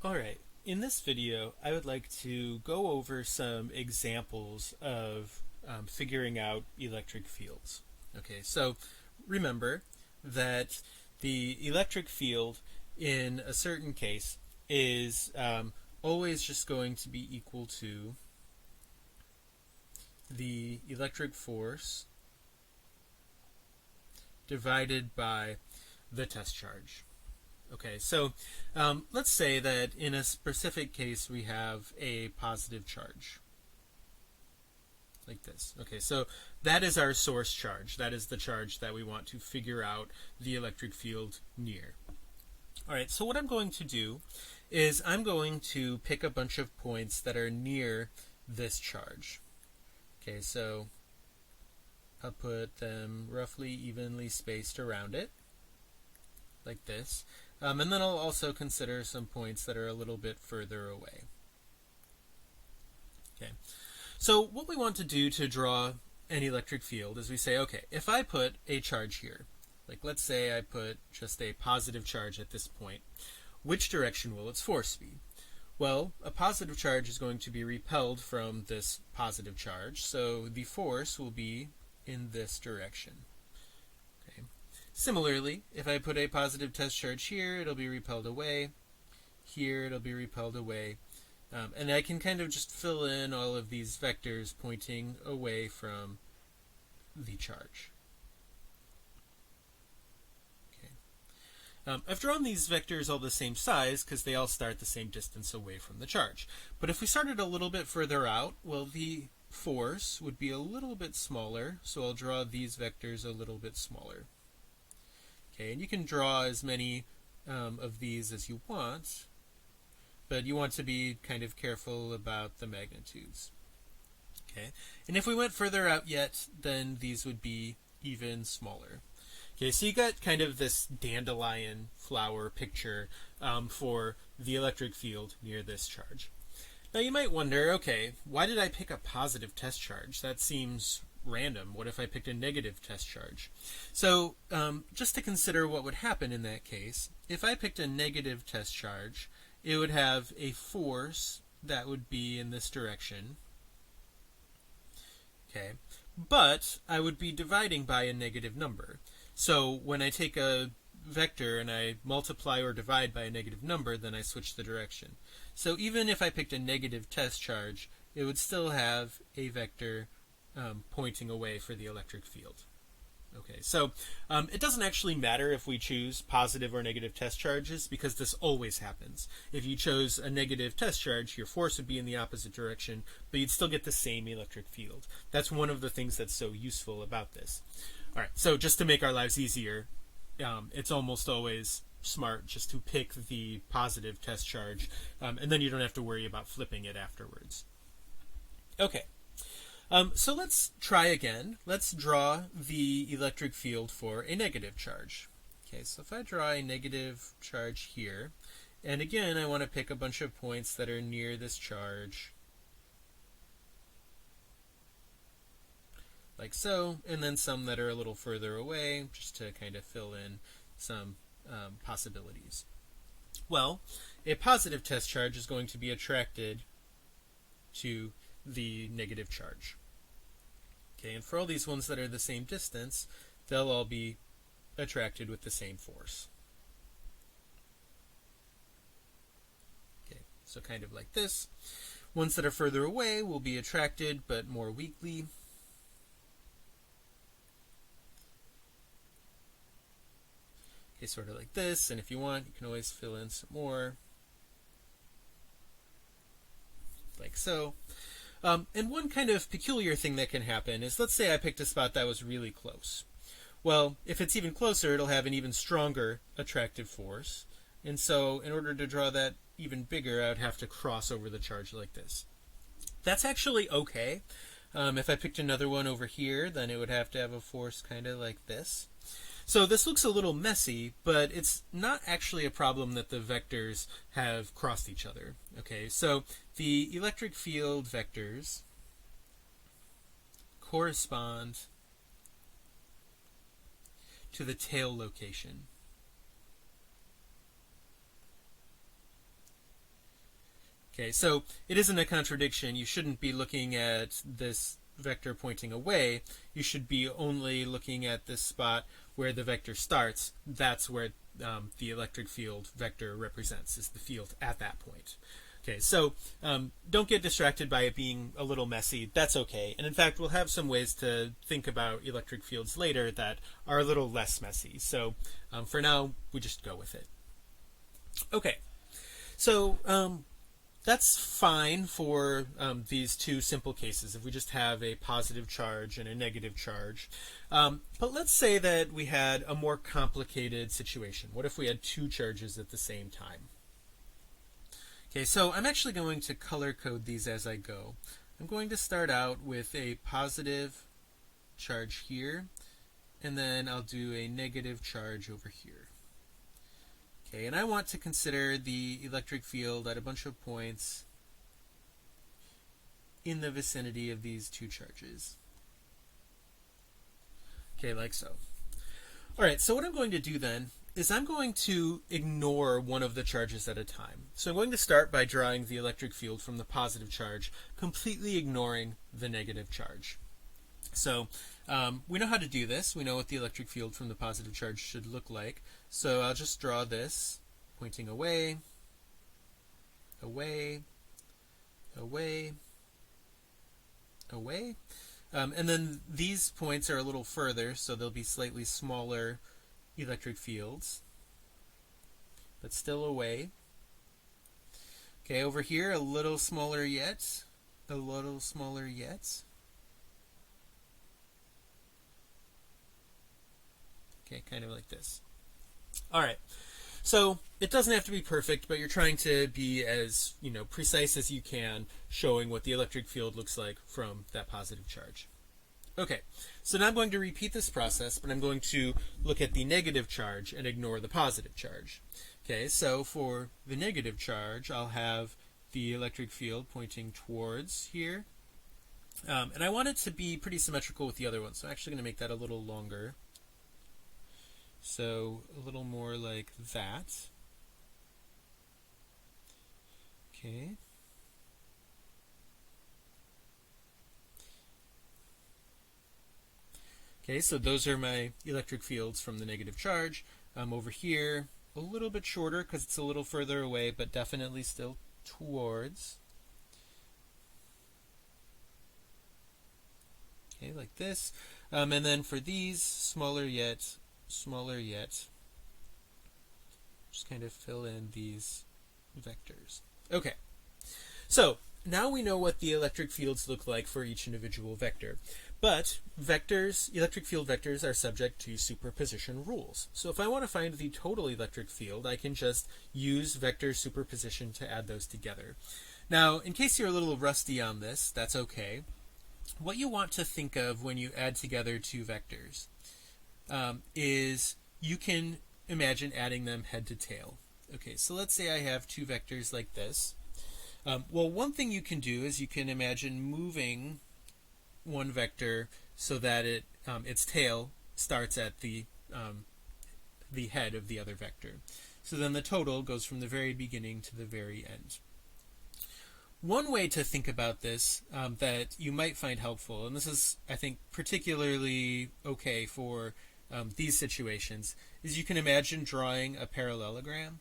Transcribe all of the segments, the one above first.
Alright, in this video I would like to go over some examples of figuring out electric fields. Okay, so remember that the electric field in a certain case is always just going to be equal to the electric force divided by the test charge. Okay, so let's say that in a specific case we have a positive charge, like this. Okay, so that is our source charge. That is the charge that we want to figure out the electric field near. Alright, so what I'm going to do is I'm going to pick a bunch of points that are near this charge. Okay, so I'll put them roughly evenly spaced around it, like this. And then I'll also consider some points that are a little bit further away. Okay, so what we want to do to draw an electric field is we say, okay, if I put a charge here, like let's say I put just a positive charge at this point, which direction will its force be? Well, a positive charge is going to be repelled from this positive charge, so the force will be in this direction. Similarly, if I put a positive test charge here, it'll be repelled away. Here, it'll be repelled away. And I can kind of just fill in all of these vectors pointing away from the charge. Okay. I've drawn these vectors all the same size because they all start the same distance away from the charge. But if we started a little bit further out, well, the force would be a little bit smaller, so I'll draw these vectors a little bit smaller. Okay, and you can draw as many of these as you want, but you want to be kind of careful about the magnitudes. Okay, and if we went further out yet, then these would be even smaller. Okay, so you got kind of this dandelion flower picture for the electric field near this charge. Now you might wonder, okay, why did I pick a positive test charge? That seems random. What if I picked a negative test charge? So just to consider what would happen in that case, if I picked a negative test charge, it would have a force that would be in this direction. Okay, but I would be dividing by a negative number. So when I take a vector and I multiply or divide by a negative number, then I switch the direction. So even if I picked a negative test charge, it would still have a vector pointing away for the electric field. Okay, so it doesn't actually matter if we choose positive or negative test charges because this always happens. If you chose a negative test charge, your force would be in the opposite direction, but you'd still get the same electric field. That's one of the things that's so useful about this. All right, so just to make our lives easier, it's almost always smart just to pick the positive test charge, and then you don't have to worry about flipping it afterwards. Okay. So let's try again. Let's draw the electric field for a negative charge. Okay, so if I draw a negative charge here, and again I want to pick a bunch of points that are near this charge, like so, and then some that are a little further away, just to kind of fill in some possibilities. Well, a positive test charge is going to be attracted to the negative charge. Okay, and for all these ones that are the same distance, they'll all be attracted with the same force. Okay, so kind of like this. Ones that are further away will be attracted, but more weakly. Okay, sort of like this, and if you want, you can always fill in some more. Like so. And one kind of peculiar thing that can happen is, let's say I picked a spot that was really close. Well, if it's even closer, it'll have an even stronger attractive force. And so in order to draw that even bigger, I would have to cross over the charge like this. That's actually okay. If I picked another one over here, then it would have to have a force kind of like this. So this looks a little messy, but it's not actually a problem that the vectors have crossed each other. Okay, so the electric field vectors correspond to the tail location. Okay, so it isn't a contradiction. You shouldn't be looking at this vector pointing away. You should be only looking at this spot where the vector starts. That's where the electric field vector represents, is the field at that point. Okay, so don't get distracted by it being a little messy. That's okay. And in fact, we'll have some ways to think about electric fields later that are a little less messy. So for now, we just go with it. Okay, so that's fine for these two simple cases, if we just have a positive charge and a negative charge. But let's say that we had a more complicated situation. What if we had two charges at the same time? Okay, so I'm actually going to color code these as I go. I'm going to start out with a positive charge here, and then I'll do a negative charge over here. Okay, and I want to consider the electric field at a bunch of points in the vicinity of these two charges. Okay, like so. All right, so what I'm going to do then is I'm going to ignore one of the charges at a time. So I'm going to start by drawing the electric field from the positive charge, completely ignoring the negative charge. So we know how to do this. We know what the electric field from the positive charge should look like. So I'll just draw this pointing away, away, away, away. And then these points are a little further, so they'll be slightly smaller electric fields, but still away. Okay, over here, a little smaller yet, a little smaller yet. Okay, kind of like this. All right, so it doesn't have to be perfect, but you're trying to be as precise as you can, showing what the electric field looks like from that positive charge. Okay, so now I'm going to repeat this process, but I'm going to look at the negative charge and ignore the positive charge. Okay, so for the negative charge, I'll have the electric field pointing towards here. And I want it to be pretty symmetrical with the other one, so I'm actually going to make that a little longer. So a little more like that. Okay. Okay, so those are my electric fields from the negative charge. Over here, a little bit shorter because it's a little further away, but definitely still towards. Okay, like this. And then for these, smaller yet, smaller yet. Just kind of fill in these vectors. Okay, so now we know what the electric fields look like for each individual vector. But vectors, electric field vectors, are subject to superposition rules. So if I want to find the total electric field, I can just use vector superposition to add those together. Now, in case you're a little rusty on this, that's okay. What you want to think of when you add together two vectors is you can imagine adding them head to tail. Okay, so let's say I have two vectors like this. Well, one thing you can do is you can imagine moving one vector so that its tail starts at the head of the other vector. So then the total goes from the very beginning to the very end. One way to think about this that you might find helpful, and this is, I think, particularly okay for these situations, is you can imagine drawing a parallelogram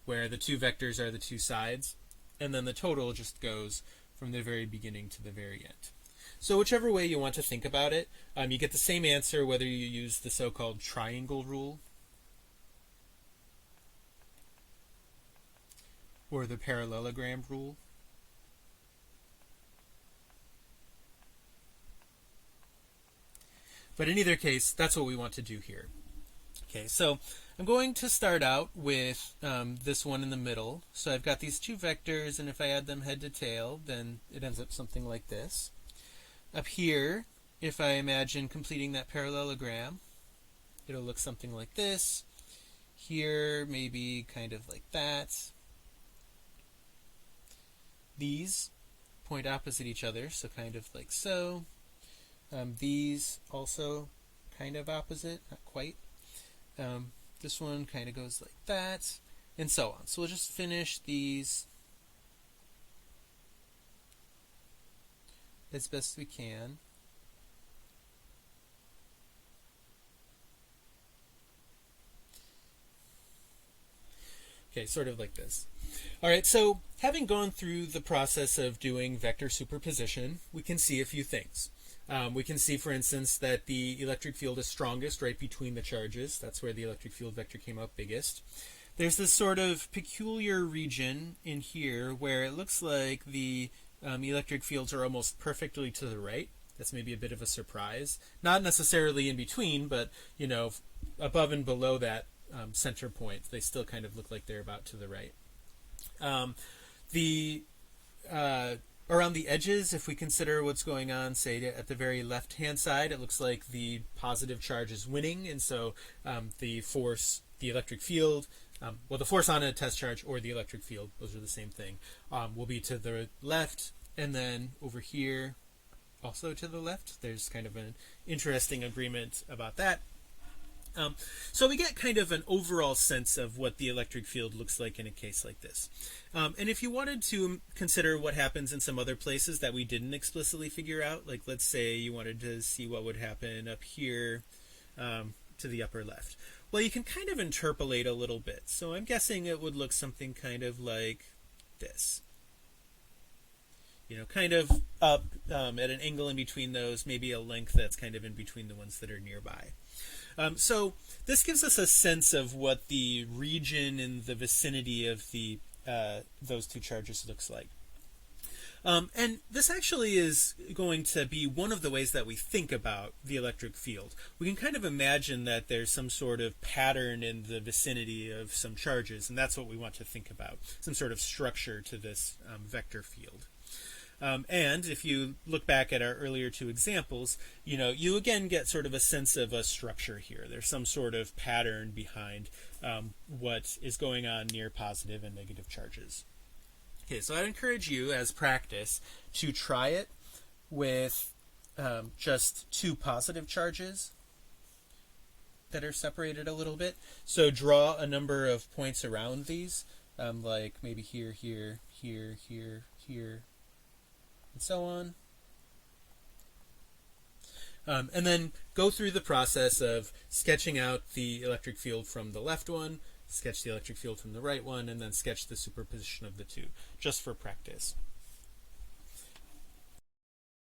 where the two vectors are the two sides, and then the total just goes from the very beginning to the very end. So whichever way you want to think about it, you get the same answer whether you use the so-called triangle rule or the parallelogram rule. But in either case, that's what we want to do here. Okay, so I'm going to start out with this one in the middle. So I've got these two vectors, and if I add them head to tail, then it ends up something like this. Up here, if I imagine completing that parallelogram, it'll look something like this. Here, maybe kind of like that. These point opposite each other, so kind of like so. These also kind of opposite, not quite. This one kind of goes like that, and so on. So we'll just finish these as best we can. Okay, sort of like this. All right, so having gone through the process of doing vector superposition, we can see a few things. We can see, for instance, that the electric field is strongest right between the charges. That's where the electric field vector came out biggest. There's this sort of peculiar region in here where it looks like the electric fields are almost perfectly to the right. That's maybe a bit of a surprise. Not necessarily in between, but, you know, above and below that center point, they still kind of look like they're about to the right. Around the edges, if we consider what's going on, say at the very left-hand side, it looks like the positive charge is winning, and so the force, the electric field, well, the force on a test charge or the electric field, those are the same thing, will be to the left, and then over here, also to the left. There's kind of an interesting agreement about that. So we get kind of an overall sense of what the electric field looks like in a case like this. And if you wanted to consider what happens in some other places that we didn't explicitly figure out, like let's say you wanted to see what would happen up here to the upper left, well, you can kind of interpolate a little bit. So I'm guessing it would look something kind of like this. You know, kind of up at an angle in between those, maybe a length that's kind of in between the ones that are nearby. So this gives us a sense of what the region in the vicinity of the those two charges looks like. And this actually is going to be one of the ways that we think about the electric field. We can kind of imagine that there's some sort of pattern in the vicinity of some charges, and that's what we want to think about, some sort of structure to this vector field. And if you look back at our earlier two examples, you know, you again get sort of a sense of a structure here. There's some sort of pattern behind what is going on near positive and negative charges. Okay, so I'd encourage you as practice to try it with just two positive charges that are separated a little bit. So draw a number of points around these, like maybe here, here, here, here, here, and so on. And then go through the process of sketching out the electric field from the left one, sketch the electric field from the right one, and then sketch the superposition of the two, just for practice.